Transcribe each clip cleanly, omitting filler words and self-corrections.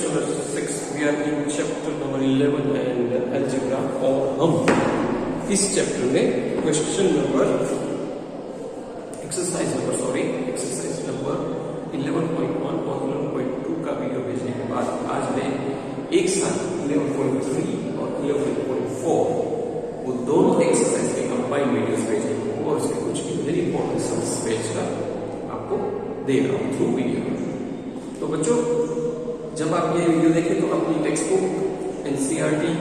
Question number 6 we are in chapter number 11 and algebra और हम इस चैप्टर में क्वेश्चन नंबर एक्सरसाइज नंबर 11.1 और 11.2 का वीडियो भेजने के बाद आज मैं एक साथ 11.3 और 11.4 वो दोनों एक्सरसाइज के कंबाइंड वीडियोस भेजेंगे और उसके कुछ वेरी इंपॉर्टेंट सम्स भेजकर आपको दे रहा हूँ थ्रू वीडियो। तो बच्चों जब आप ये वीडियो देखें तो अपनी text book NCERT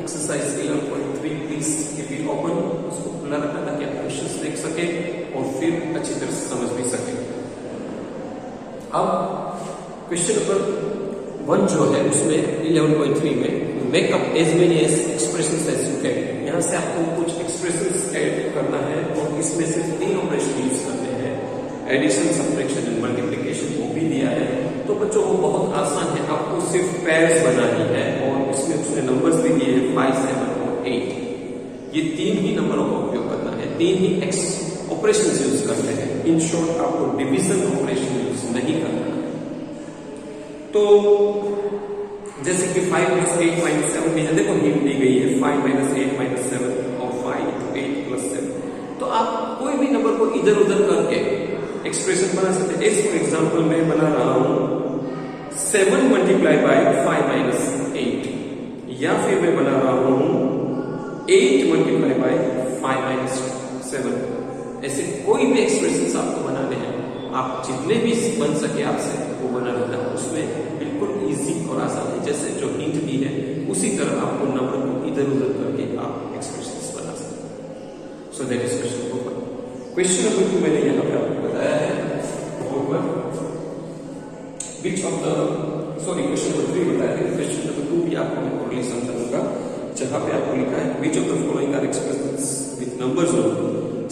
exercise 11.3 please keep it open, उसको खुला रखना ताकि आप क्वेश्चंस देख सके और फिर अच्छी तरह से समझ भी सके। अब क्वेश्चन नंबर 1 जो है उसमें 11.3 में make up as many expressions as you can, यहाँ से आपको कुछ एक्सप्रेशंस ऐड करना है और इसमें सिर्फ 3 ऑपरेशन यूज करने हैं, एडिशन, सब्ट्रैक्शन एंड मल्टीप्लिकेशन वो भी दिया है। तो बच्चों वो बहुत आसान है, आपको सिर्फ पेयर्स बनानी है और इसमें उसने नंबर्स भी दिए हैं 5, 7 और 8। ये 3 ही नंबरों का उपयोग करना है, 3 ही ऑपरेशन यूज करने हैं। इन शॉर्ट आपको डिविजन ऑपरेशन यूज नहीं करना है। तो जैसे कि 5 + 8 - 7 भी है, देखो हिंट दी गई है 5 - 8 - 7 और 5 × 8 + 7। तो आप कोई भी नंबर को इधर उधर करके एक्सप्रेशन बना सकते हैं। फॉर एग्जाम्पल मैं बना रहा हूं 7 × 5 - 8 या फिर मैं बना रहा हूं 8 × 5 - 7। ऐसे कोई भी एक्सप्रेशन आपको बनाने हैं, आप जितने भी बन सके आपसे वो बना लेना, उसमें बिल्कुल इजी और आसान है। जैसे जो हिंट दी है उसी तरह आपको नंबर को इधर उधर करके आप एक्सप्रेशन बना सकते हैं। So that is question number 1। Question number 2 मैंने यहाँ पे आपको बताया है क्वेश्चन नंबर 3 बताया है। क्वेश्चन नंबर 2 भी आपको मैं पूरी समझाऊंगा, जहां पे आपको लिखा है which of the following are expressions with numbers only.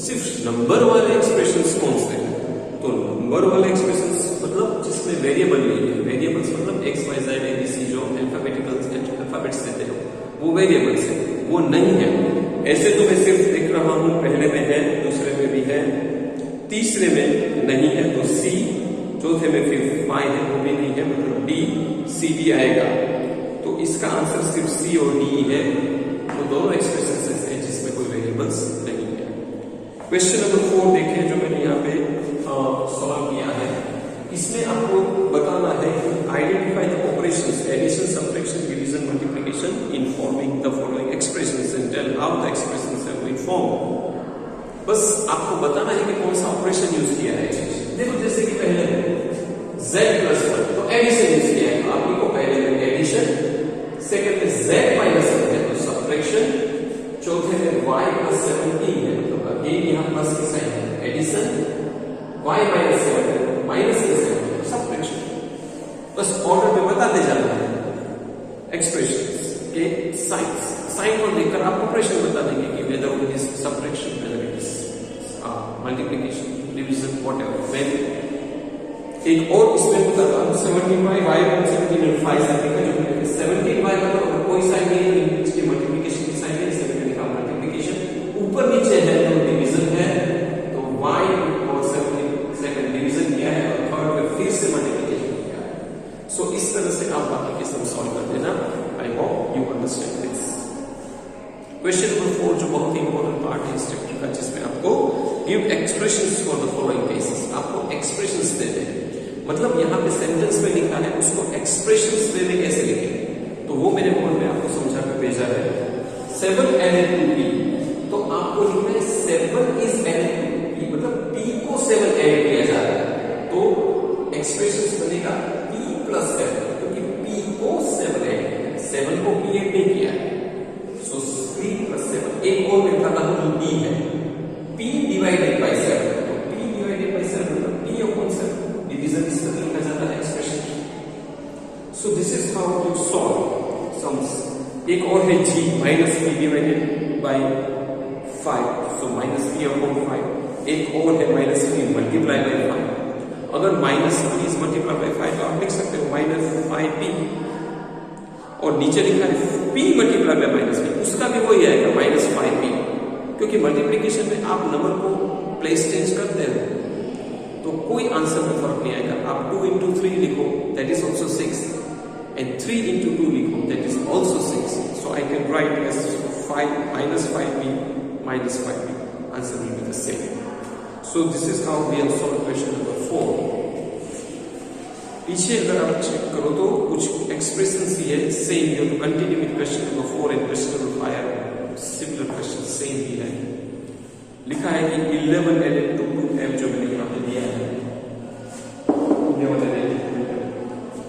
सिर्फ नंबर वाले एक्सप्रेशंस कौन से हैं? तो नंबर वाले एक्सप्रेशंस मतलब जिसमें वेरिएबल नहीं है, वेरिएबल्स मतलब x y z abc जो अल्फाबेट्स देते हो वो वेरिएबल्स है, वो नहीं है। ऐसे तो मैं सिर्फ देख रहा हूं पहले में है, दूसरे में भी है, तीसरे में नहीं है तो C, चौथे में फिर 5 है वो भी नहीं है, मतलब D C भी आएगा। तो इसका आंसर सिर्फ C और D है। तो दोनों एक्सप्रेशन ऐसे हैं जिसमें कोई वेरिएबल्स नहीं है। क्वेश्चन नंबर 4 देखें जो मैंने यहाँ पे सॉल्व किया है। इसमें आपको बताना है identify the operations addition, subtraction, division, multiplication in forming the following expressions and tell how the expressions have been formed. बस आपको बताना है कि कौन सा ऑपरेशन यूज किया है। देखो जैसे कि पहले z + 1 तो एडिशन यूज किया है, तो आप लिखो पहले में एडिशन, सेकंड में z - 1 है तो सब्ट्रैक्शन, चौथे में y + 17 है तो अगेन यहां प्लस की साइन है एडिशन, y - 7 माइनस की साइन है सब्ट्रैक्शन। बस ऑर्डर में बताते जाना है एक्सप्रेशंस के साइन को देखकर आप ऑपरेशन बता देंगे कि whether it is subtraction, whether it is multiplication, division, whatever. मैं एक और इसमें बताता हूं 17y 17 और 5 साइन का जो है 17y का तो कोई साइन नहीं है, इसकी मल्टीप्लिकेशन की साइन है, इसलिए मैंने लिखा मल्टीप्लिकेशन। ऊपर नीचे है तो डिवीजन है, तो y और 17 सेकंड डिवीजन किया है और थर्ड में फिर से मल्टीप्लिकेशन किया है। सो इस तरह से आप बाकी के सम सॉल्व कर देना। I hope you understand this. Question number 4 जो बहुत ही इंपॉर्टेंट पार्ट है इस चैप्टर का, जिसमें आपको give expressions for the following cases, आपको एक्सप्रेशंस देने हैं। मतलब यहाँ पे सेंटेंस में लिखा है उसको एक्सप्रेशंस वे में कैसे लिखें, तो वो मैंने बोर्ड में आपको समझा कर भेजा है। 7 added to p, तो आपको लिखना है 7 is added to p, मतलब p को 7 ऐड किया जा रहा है तो एक्सप्रेशंस बनेगा p + 7, क्योंकि p को 7 ऐड किया है, 7 को p ऐड नहीं किया है। सो 3 + 7। एक और मैं बताता हूं जो d है p / 7, तो p / 7 मतलब p/7 डिवीजन इस तरह लिखा जाता है expression. So this is how you solve sums. एक और है g - p / 5, सो -p/5। एक और है -p × 5। अगर -p is multiplied by 5 तो आप लिख सकते हो -5p, और नीचे लिखा है p × -p, उसका भी वही आएगा -5p, क्योंकि मल्टीप्लिकेशन में आप नंबर को प्लेस चेंज करते हो तो कोई आंसर में फर्क नहीं आएगा। आप 2 × 3 लिखो that is also 6, and 3 into 2 लिखो, that is also 6. So I can write as 5 minus 5b minus 5b. Answer will be the same. So this is how we have solved question number 4. पीछे अगर आप check करो तो कुछ expression ही है same. You to continue with question number 4 and question number 5. Similar question same ही है. लिखा है कि 11 added to 2m जो मैंने यहाँ पे दिया है, 11 added to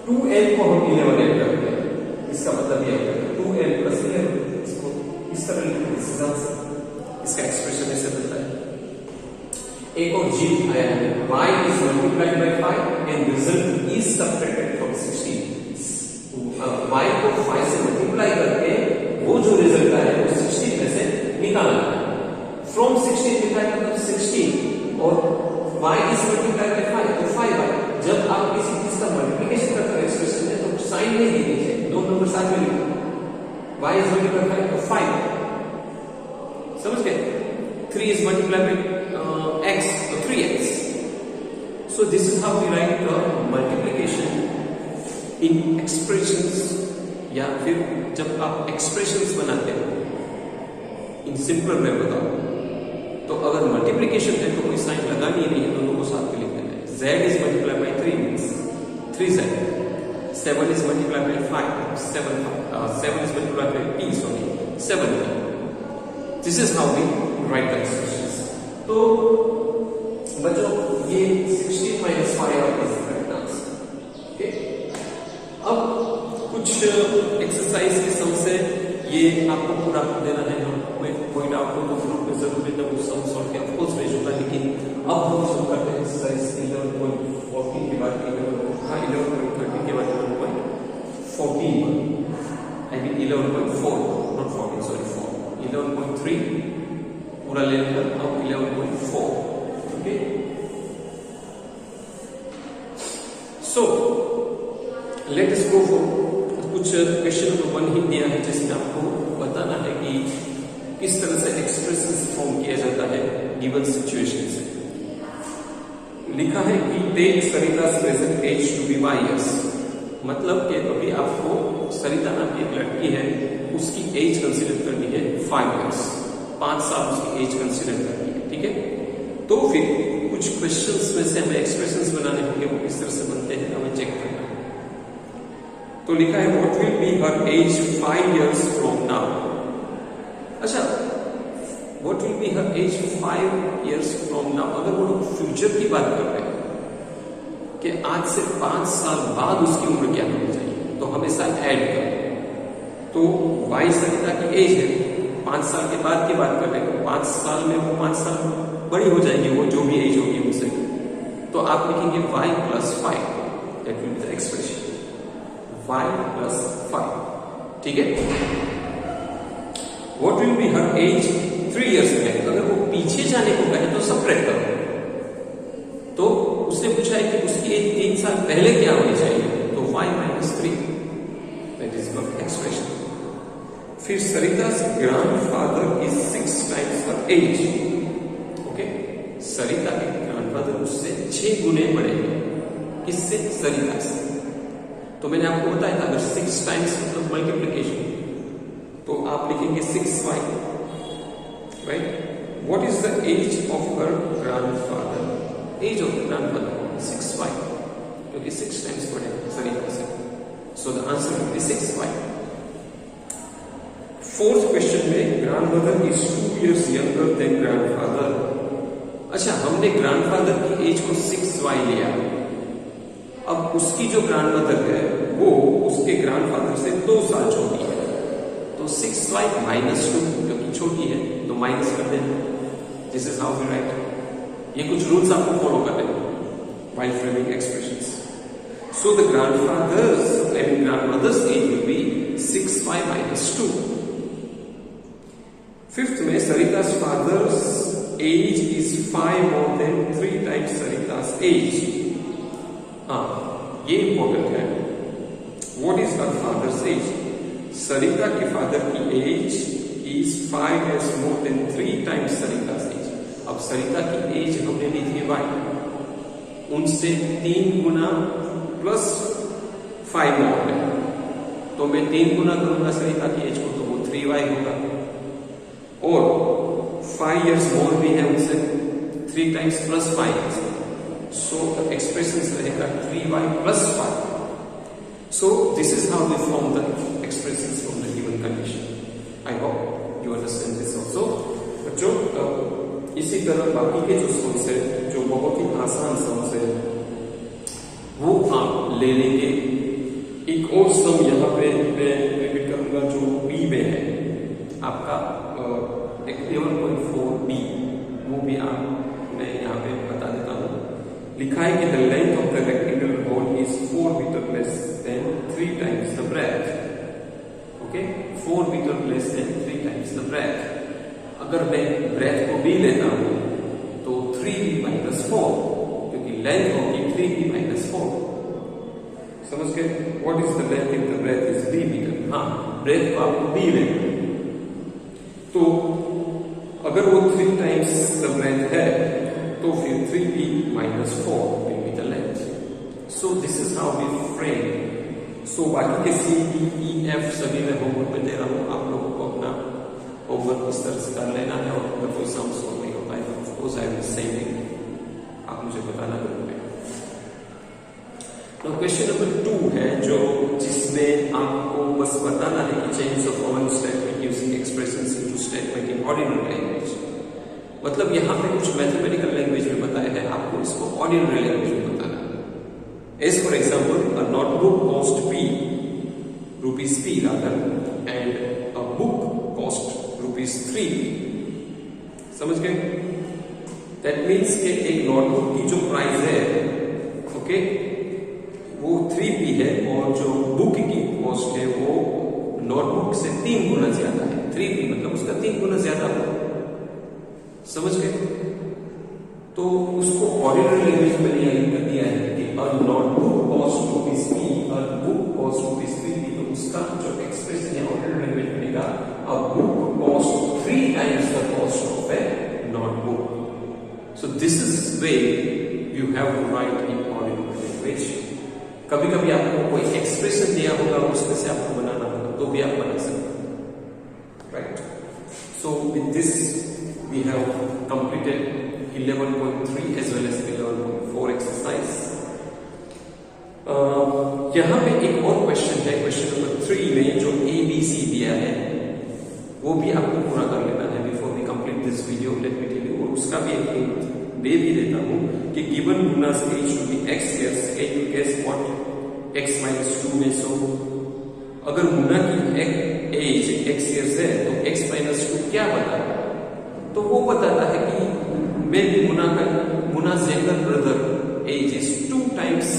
2m को हम 11 ऐड करते हैं. इसका मतलब यह है 2m प्लस 11. इसको इस तरह लिखते हैं. इसका एक्सप्रेशन ऐसे बनता है. एक और जी आया है, y is multiplied by 5 and result is subtracted from 16. y को 5 से मल्टीप्लाई करके वो जो रिजल्ट आया है वो 16 में से निकालना है. फ्रॉम 16 लिखा है मतलब 16 और y is multiplied by 5 तो 5 आया. जब आप किसी चीज का मल्टीप्लिकेशन करते हो एक्सप्रेशन में तो साइन नहीं देनी चाहिए, दो नंबर साथ में लिखो. y is multiplied by 5 तो 5, समझ गए. 3 is multiplied by x तो 3x. So this is how we write the multiplication in expressions. या फिर जब आप expressions बनाते हो in simpler way बताओ तो अगर multiplication है तो कोई साइन लगानी ही नहीं है, दोनों को साथ में लिख देना है. z is multiplied by 3 means 3z. 7 is multiplied by 5 7 is multiplied by p, sorry 7p. This is how we write the expressions. तो बच्चों ये 16 minus 5 is the correct answer. Okay? अब कुछ एक्सरसाइज के सम से ये आपको पूरा कर देना है. हम पॉइंट आउट को ग्रुप में जरूर लेना वो सम सॉल्व किया ऑफ कोर्स भेज होगा, लेकिन अब हम शुरू करते हैं एक्सरसाइज 11.14 के बाद 11.13 के बाद 11.14 आई मीन 11.4 नॉट 14 सॉरी 4 11.3 पूरा ले लेकर अब 11.4. Okay, so let us go for कुछ क्वेश्चन नंबर 1 ही दिया है जिसमें आपको बताना है कि किस तरह से एक्सप्रेशन फॉर्म किया जाता है गिवन सिचुएशन से. लिखा है कि take Sarita's present age to be 5 years. मतलब कि अभी आपको सरिता नाम की एक लड़की है, उसकी एज कंसीडर करनी है 5 years. 5 साल उसकी एज कंसीडर करनी है. ठीक है, तो फिर कुछ क्वेश्चंस में से हमें एक्सप्रेशंस बनाने होंगे, वो किस तरह से बनते हैं हमें चेक करना है. तो लिखा है what will be her age 5 years from now. अच्छा, what will be her age 5 years from now. अगर वो लोग फ्यूचर की बात कर रहे हैं कि आज से 5 साल बाद उसकी उम्र क्या होनी चाहिए, तो हमेशा ऐड करें. तो वाई सरिता की एज है, 5 साल के बाद की बात कर रहे हैं, 5 साल में वो 5 साल बड़ी हो जाएगी, वो जो भी एज होगी उनसे. तो आप लिखेंगे y plus 5, that will be the expression y plus 5. ठीक है. What will be her age 3 years back. अगर वो पीछे जाने को कहे तो सबट्रैक्ट करो. तो उसने पूछा है कि उसकी एज 3 साल पहले क्या होनी चाहिए, तो y minus 3, that is the expression. फिर सरिता's grandfather is 6 times her age. Okay, Sarita के ग्रैंडफादर उससे 6 गुने बड़े हैं. किससे? सरिता से. तो मैंने आपको बताया था अगर 6 times मतलब मल्टीप्लिकेशन, तो आप लिखेंगे 6y. Right. What is the age of her grandfather? Age of grandfather 6y, क्योंकि 6 times बड़े हैं सरिता से. So the answer will be 6y. Fourth question में grandmother is 2 years younger than grandfather. अच्छा, हमने ग्रैंडफादर की एज को 6y लिया. अब उसकी जो ग्रैंडमदर है वो उसके ग्रैंडफादर से 2 साल छोटी है, तो 6y minus 2 क्योंकि छोटी है तो माइनस कर देना. This is how we write. ये कुछ रूल्स आपको फॉलो करने while framing expressions. So the grandfather's and grandmother's age will be 6y minus 2. Fifth में Sarita's father's age is 5 more than 3 times Sarita's age. हाँ, ये इंपॉर्टेंट है. What is her father's age? सरिता के father की as is 5 years more than 3 times Sarita's age. अब सरिता की as हमने ली थी y, उनसे 3 गुना प्लस 5 more है, तो मैं 3 गुना करूंगा सरिता की एज को, तो वो 3y होगा। और 5 years मोर भी है उनसे, 3 times plus 5 years, so the expression रहेगा 3y plus 5। so this is how we form the expressions from the given condition. I hope you understand this also। बच्चों इसी तरह बाकी के जो सम्स है, जो बहुत ही आसान सम्स है, वो आप ले लेंगे। एक और सम यहाँ पे मैं रिपीट करूंगा जो बी में है आपका 11.4b, वो भी आप मैं यहाँ पे बता देता हूँ। लिखा है कि the length of the rectangle hall is 4 metre less than 3 times the breadth. Okay, 4 metre less than 3 times the breadth. अगर मैं ब्रेथ को b लेता हूँ तो 3b minus 4, क्योंकि लेंथ होगी 3b minus 4। समझ गए? What is the length if the breadth is b metre? हाँ, ब्रेथ को आपको b लेना, तो अगर वो 3 times द ब्रेथ है तो फिर 3b minus 4 will be the length। so this is how we frame। so बाकी के C, D, E, F सभी मैं होमवर्क में दे रहा हूँ, आप लोगों को अपना होमवर्क इस तरह से कर लेना है। और अगर कोई सम सॉल्व नहीं होता है तो of course I will send, आप मुझे बताना ग्रुप में। तो क्वेश्चन नंबर 2 है जो जिसमें आपको बस बताना है कि change of following statement using expressions into statement in ordinary language. मतलब यहाँ पे कुछ मैथमेटिकल लैंग्वेज में बताया है, आपको इसको ऑर्डिनरी लैंग्वेज में बताना है। As for example, a notebook cost P, rupees P rather, and a book cost rupees 3। समझ गए? दैट मीन्स के एक नोटबुक की जो प्राइस है, ओके, वो 3p है, और जो बुक की कॉस्ट है वो नोटबुक से 3 गुना ज्यादा है। 3p मतलब उसका 3 गुना ज्यादा हो। समझ गए? तो उसको ऑर्डिनरी लैंग्वेज में लिख दिया है कि अ नोटबुक कॉस्ट रुपीज P, अ बुक कॉस्ट रुपीज 3p। तो उसका जो एक्सप्रेशन है ऑर्डिनरी लैंग्वेज में लिखा, a book cost 3 times the cost of a notebook. So this is way you have to write in ordinary language. कभी कभी आपको कोई एक्सप्रेशन दिया होगा, उसमें से आपको बनाना होगा, तो भी आप बना सकते हैं, right. So with this we have completed 11.3 as well as 11.4 exercise. यहां पे एक और क्वेश्चन है, क्वेश्चन नंबर 3 में जो ABC दिया है वो भी आपको पूरा कर लेना है before we complete this video. Let me tell you, और उसका भी एक हिंट दे भी देता हूं कि गिवन मुन्ना's age should be x years, can you guess what x minus 2 में? सो अगर मुन्ना की एज x years है तो x minus 2 क्या बताता है? तो वो बताता है कि मेरी मुन्ना's younger brother age is 2 times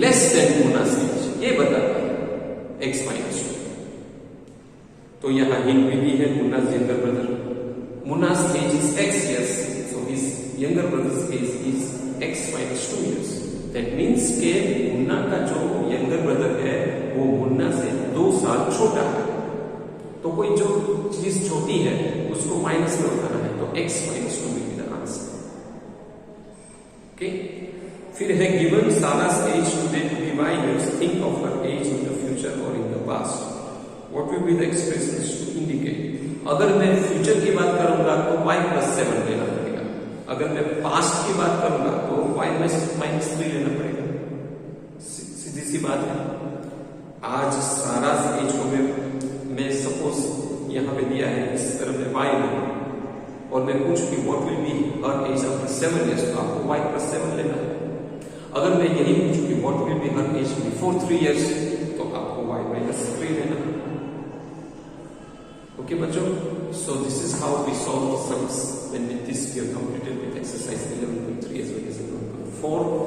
less than मुन्ना's age, ये बताता है x minus 2। तो यहां हिंट भी दी है, मुन्ना's younger brother, मुन्ना's age is x years, so his younger brother's age is x minus 2 years। That means के मुन्ना का जो younger brother है वो मुन्ना से 2 साल छोटा है। तो कोई जो चीज छोटी है उसको माइनस में उठाना है, तो x minus 2 will be the answer। Okay, फिर है given सारा's age today to be y years, think of her age in the future or in the past, what will be the expressions to indicate? अगर मैं future की बात करूंगा तो y plus 7 लेना पड़ेगा, अगर मैं पास्ट की बात करूंगा तो y minus 3 लेना पड़ेगा। सीधी सी बात है। आज सारा एज को मैं सपोज यहाँ पे दिया है इस तरह में y लूं, और मैं पूछूं कि what will be her age after 7 years, तो आपको y plus 7 लेना है। अगर मैं यही पूछूं कि what will be her age before 3 years, तो आपको y minus 3 लेना है। Okay, bachcho, so this is how we solve the sums. When with this we have completed with exercise 11.3 as well as 11.4.